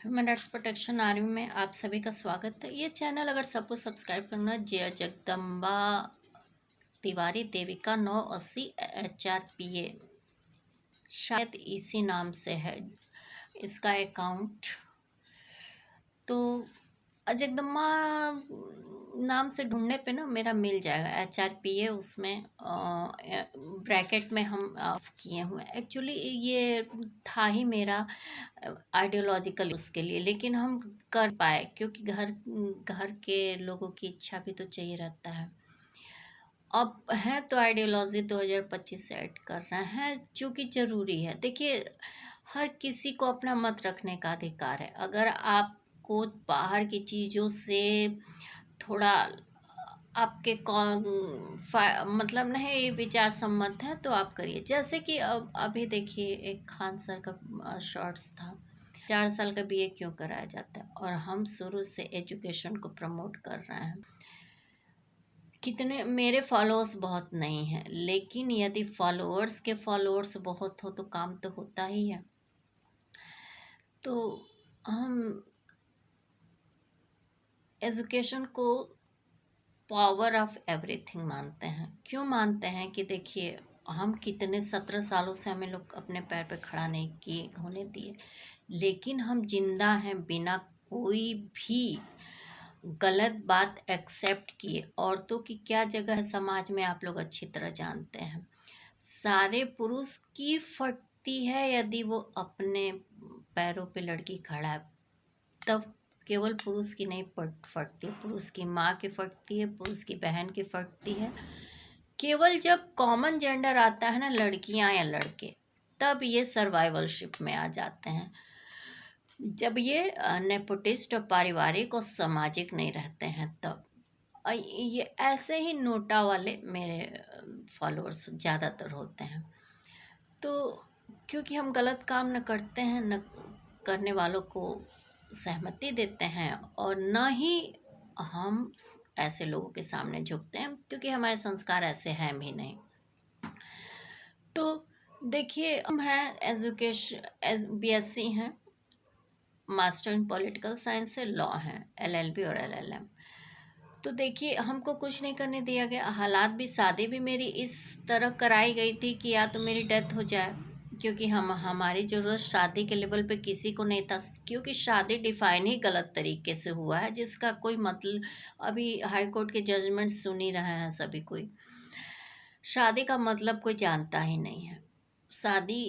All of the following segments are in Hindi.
मिनट्स प्रोटेक्शन आर्मी में आप सभी का स्वागत है। ये चैनल अगर सबको सब्सक्राइब करना, जय जगदम्बा तिवारी देविका 980 HRPA शायद इसी नाम से है इसका अकाउंट। तो जगदम्बा नाम से ढूंढने पे ना मेरा मिल जाएगा HRPA, उसमें ब्रैकेट में हम किए हुए। एक्चुअली ये था ही मेरा आइडियोलॉजिकल उसके लिए, लेकिन हम कर पाए क्योंकि घर घर के लोगों की इच्छा भी तो चाहिए रहता है। अब है तो आइडियोलॉजी 2025 से ऐड कर रहे हैं, जो कि ज़रूरी है। देखिए, हर किसी को अपना मत रखने का अधिकार है। अगर आपको बाहर की चीज़ों से थोड़ा आपके कौन मतलब नहीं विचार सम्मत है तो आप करिए। जैसे कि अब अभी देखिए, एक खान सर का शॉर्ट्स था, 4 साल का BA क्यों कराया जाता है, और हम शुरू से एजुकेशन को प्रमोट कर रहे हैं। कितने मेरे फॉलोअर्स बहुत नहीं हैं, लेकिन यदि फॉलोअर्स के फॉलोअर्स बहुत हो तो काम तो होता ही है। तो हम एजुकेशन को पावर ऑफ एवरीथिंग मानते हैं। क्यों मानते हैं कि देखिए, हम कितने 17 सालों से हमें लोग अपने पैर पे खड़ा नहीं किए होने दिए, लेकिन हम जिंदा हैं बिना कोई भी गलत बात एक्सेप्ट किए। औरतों की क्या जगह है समाज में आप लोग अच्छी तरह जानते हैं। सारे पुरुष की फटती है यदि वो अपने पैरों पे लड़की खड़ा है, तब केवल पुरुष की नहीं फटती, पुरुष की माँ की फटती है, पुरुष की बहन की फटती है। केवल जब कॉमन जेंडर आता है ना, लड़कियां या लड़के, तब ये सर्वाइवलशिप में आ जाते हैं। जब ये नेपोटिस्ट और पारिवारिक और सामाजिक नहीं रहते हैं, तब ये ऐसे ही नोटा वाले मेरे फॉलोअर्स ज़्यादातर होते हैं। तो क्योंकि हम गलत काम न करते हैं, न करने वालों को सहमति देते हैं, और न ही हम ऐसे लोगों के सामने झुकते हैं, क्योंकि हमारे संस्कार ऐसे हैं भी नहीं। तो देखिए, हम हैं एजुकेशन BSc हैं, मास्टर इन पॉलिटिकल साइंस है, लॉ है, LLB और LLM। तो देखिए, हमको कुछ नहीं करने दिया गया। हालात भी, शादी भी मेरी इस तरह कराई गई थी कि या तो मेरी डेथ हो जाए, क्योंकि हमारी ज़रूरत शादी के लेवल पे किसी को नहीं था, क्योंकि शादी डिफाइन ही गलत तरीके से हुआ है, जिसका कोई मतलब, अभी हाई कोर्ट के जजमेंट सुन ही रहे हैं सभी। कोई शादी का मतलब कोई जानता ही नहीं है। शादी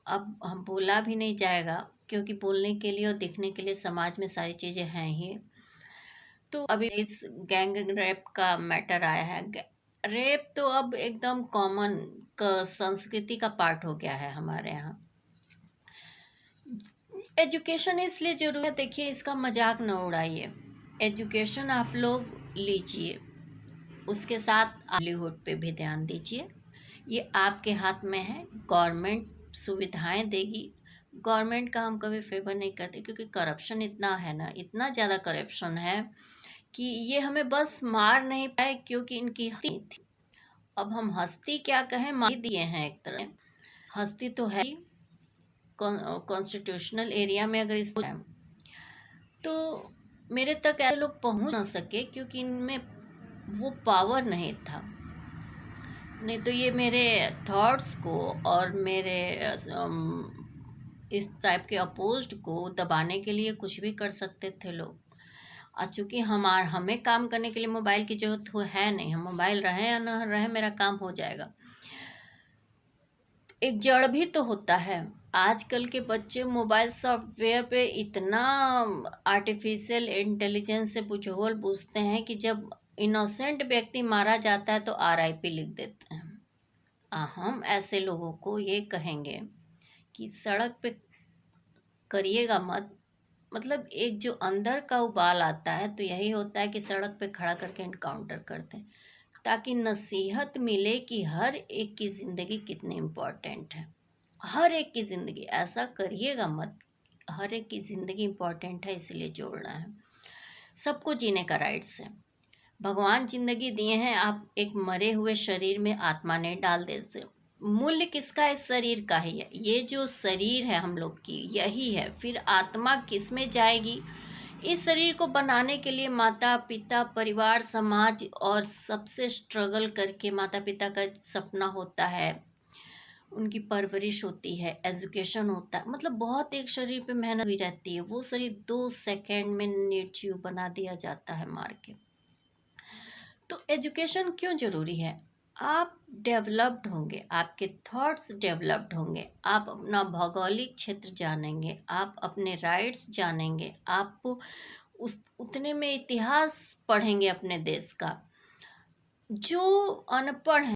अब हम बोला भी नहीं जाएगा, क्योंकि बोलने के लिए और दिखने के लिए समाज में सारी चीज़ें हैं ही। तो अभी इस गैंग रेप का मैटर आया है। रेप तो अब एकदम कॉमन संस्कृति का पार्ट हो गया है हमारे यहाँ। एजुकेशन इसलिए जरूरी है, देखिए, इसका मजाक न उड़ाइए। एजुकेशन आप लोग लीजिए, उसके साथ लाइवलीहुड पे भी ध्यान दीजिए। ये आपके हाथ में है। गवर्नमेंट सुविधाएं देगी। गवर्नमेंट का हम कभी फेवर नहीं करते, क्योंकि करप्शन इतना है ना, इतना ज़्यादा करप्शन है कि ये हमें बस मार नहीं पाए, क्योंकि इनकी हस्ती थी। अब हम हस्ती क्या कहें, मार ही दिए हैं एक तरह। हस्ती तो है कॉन्स्टिट्यूशनल एरिया में, अगर इसको तो मेरे तक ऐसे लोग पहुंच ना सके, क्योंकि इनमें वो पावर नहीं था। नहीं तो ये मेरे थॉट्स को और मेरे इस टाइप के अपोज्ड को दबाने के लिए कुछ भी कर सकते थे लोग। चूँकि हमें काम करने के लिए मोबाइल की ज़रूरत है नहीं, हम मोबाइल रहे या ना रहे, मेरा काम हो जाएगा। एक जड़ भी तो होता है। आजकल के बच्चे मोबाइल सॉफ्टवेयर पे इतना आर्टिफिशियल इंटेलिजेंस से बुझोल पूछते हैं कि जब इनोसेंट व्यक्ति मारा जाता है तो RIP लिख देते हैं। हम ऐसे लोगों को ये कहेंगे कि सड़क पे करिएगा मत। मतलब एक जो अंदर का उबाल आता है, तो यही होता है कि सड़क पे खड़ा करके इनकाउंटर करते हैं, ताकि नसीहत मिले कि हर एक की ज़िंदगी कितनी इम्पोर्टेंट है। हर एक की ज़िंदगी, ऐसा करिएगा मत। हर एक की ज़िंदगी इम्पोर्टेंट है, इसलिए जोड़ना है। सबको जीने का राइट्स है। भगवान ज़िंदगी दिए हैं, आप एक मरे हुए शरीर में आत्मा नहीं डाल दे से। मूल्य किसका है? शरीर का ही है। ये जो शरीर है हम लोग की, यही है। फिर आत्मा किस में जाएगी? इस शरीर को बनाने के लिए माता पिता, परिवार, समाज और सबसे स्ट्रगल करके माता पिता का सपना होता है, उनकी परवरिश होती है, एजुकेशन होता है, मतलब बहुत एक शरीर पे मेहनत भी रहती है। वो शरीर 2 सेकंड में निर्जीव बना दिया जाता है मार के। तो एजुकेशन क्यों जरूरी है? आप डेवलप्ड होंगे, आपके थॉट्स डेवलप्ड होंगे, आप अपना भौगोलिक क्षेत्र जानेंगे, आप अपने राइट्स जानेंगे, आप उस उतने में इतिहास पढ़ेंगे अपने देश का। जो अनपढ़ है